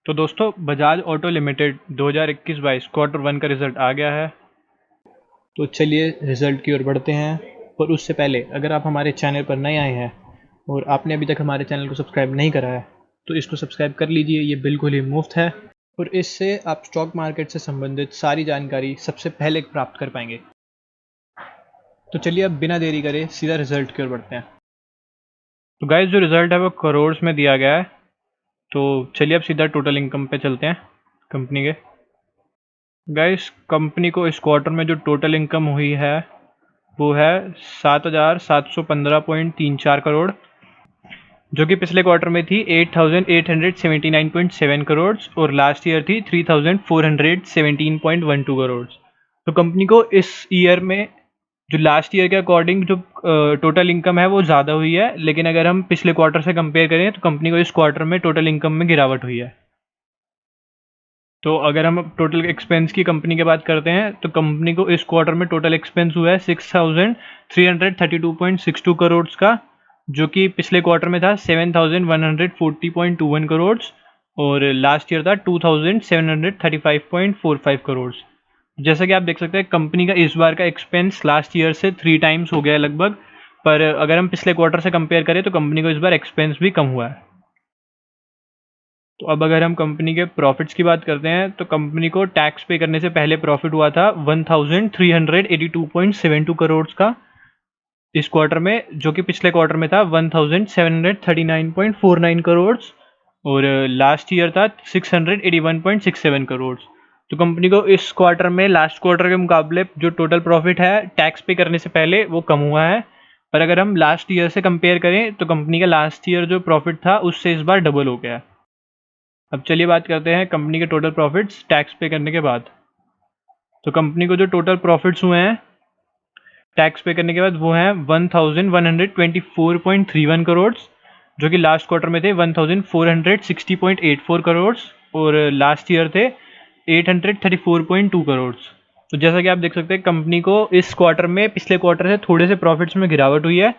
तो दोस्तों Bajaj auto limited 2021-22 quarter one का रिज़ल्ट आ गया है। तो चलिए रिज़ल्ट की ओर बढ़ते हैं। और उससे पहले अगर आप हमारे चैनल पर नए आए हैं और आपने अभी तक हमारे चैनल को सब्सक्राइब नहीं करा है तो इसको सब्सक्राइब कर लीजिए, ये बिल्कुल ही मुफ्त है और इससे आप स्टॉक मार्केट से संबंधित सारी जानकारी सबसे पहले प्राप्त कर पाएंगे। तो चलिए अब बिना देरी करे सीधा रिज़ल्ट की ओर बढ़ते हैं। तो गाइस जो रिज़ल्ट है वो करोड़ में दिया गया है। तो चलिए अब सीधा टोटल इनकम पे चलते हैं कंपनी के। गाइस कंपनी को इस क्वार्टर में जो टोटल इनकम हुई है वो है 7,715.34 करोड़, जो कि पिछले क्वार्टर में थी 8,879.7 करोड़ और लास्ट ईयर थी 3,417.12 करोड़। तो कंपनी को इस ईयर में जो लास्ट ईयर के अकॉर्डिंग जो टोटल इनकम है वो ज़्यादा हुई है, लेकिन अगर हम पिछले क्वार्टर से कंपेयर करें तो कंपनी को इस क्वार्टर में टोटल इनकम में गिरावट हुई है। तो अगर हम टोटल एक्सपेंस की कंपनी की बात करते हैं तो कंपनी को इस क्वार्टर में टोटल एक्सपेंस हुआ है 6,332.62 करोड़ का, जो कि पिछले क्वार्टर में था 7,140.21 करोड़ और लास्ट ईयर था 2,735.45 करोड़। जैसा कि आप देख सकते हैं कंपनी का इस बार का एक्सपेंस लास्ट ईयर से 3 टाइम्स हो गया है लगभग, पर अगर हम पिछले क्वार्टर से कंपेयर करें तो कंपनी को इस बार एक्सपेंस भी कम हुआ है। तो अब अगर हम कंपनी के प्रॉफिट्स की बात करते हैं तो कंपनी को टैक्स पे करने से पहले प्रॉफिट हुआ था 1,382.72 करोड़ का इस क्वार्टर में, जो कि पिछले क्वार्टर में था 1,739.49 करोड़ और लास्ट ईयर था 681.67 करोड़। तो कंपनी को इस क्वार्टर में लास्ट क्वार्टर के मुकाबले जो टोटल प्रॉफिट है टैक्स पे करने से पहले वो कम हुआ है, पर अगर हम लास्ट ईयर से कंपेयर करें तो कंपनी का लास्ट ईयर जो प्रॉफिट था उससे इस बार डबल हो गया है। अब चलिए बात करते हैं कंपनी के टोटल प्रॉफिट्स टैक्स पे करने के बाद। तो कंपनी को जो टोटल प्रॉफिट्स हुए हैं टैक्स पे करने के बाद वो हैं 1,124.31 करोड़, जो कि लास्ट क्वार्टर में थे 1,460.84 करोड़ और लास्ट ईयर थे 834.2 करोड़। तो जैसा कि आप देख सकते हैं कंपनी को इस क्वार्टर में पिछले क्वार्टर से थोड़े से प्रॉफिट्स में गिरावट हुई है,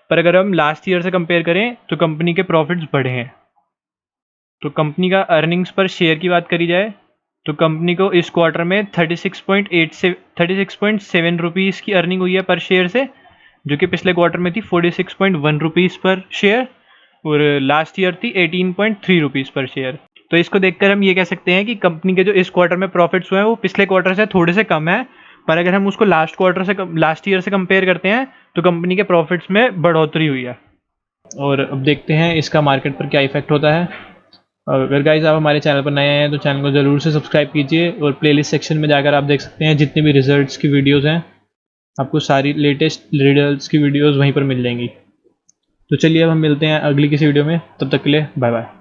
पर अगर हम लास्ट ईयर से कंपेयर करें तो कंपनी के प्रॉफिट्स बढ़े हैं। तो कंपनी का अर्निंग्स पर शेयर की बात करी जाए तो कंपनी को इस क्वार्टर में 36.7 रुपीज़ की अर्निंग हुई है पर शेयर से, जो कि पिछले क्वार्टर में थी 46.1 रुपीज़ पर शेयर और लास्ट ईयर थी 18.3 रुपीज़ पर शेयर। तो इसको देखकर हम ये कह सकते हैं कि कंपनी के जो इस क्वार्टर में प्रॉफिट्स हुए हैं वो पिछले क्वार्टर से थोड़े से कम है, पर अगर हम उसको लास्ट ईयर से कंपेयर करते हैं तो कंपनी के प्रॉफिट्स में बढ़ोतरी हुई है। और अब देखते हैं इसका मार्केट पर क्या इफेक्ट होता है। अगर गाइज आप हमारे चैनल पर नए आए हैं तो चैनल को ज़रूर से सब्सक्राइब कीजिए और प्लेलिस्ट सेक्शन में जाकर आप देख सकते हैं जितने भी रिजल्ट्स की वीडियोस हैं, आपको सारी लेटेस्ट रिजल्ट्स की वीडियोस वहीं पर मिल जाएंगी। तो चलिए अब हम मिलते हैं अगली किसी वीडियो में, तब तक के लिए बाय बाय।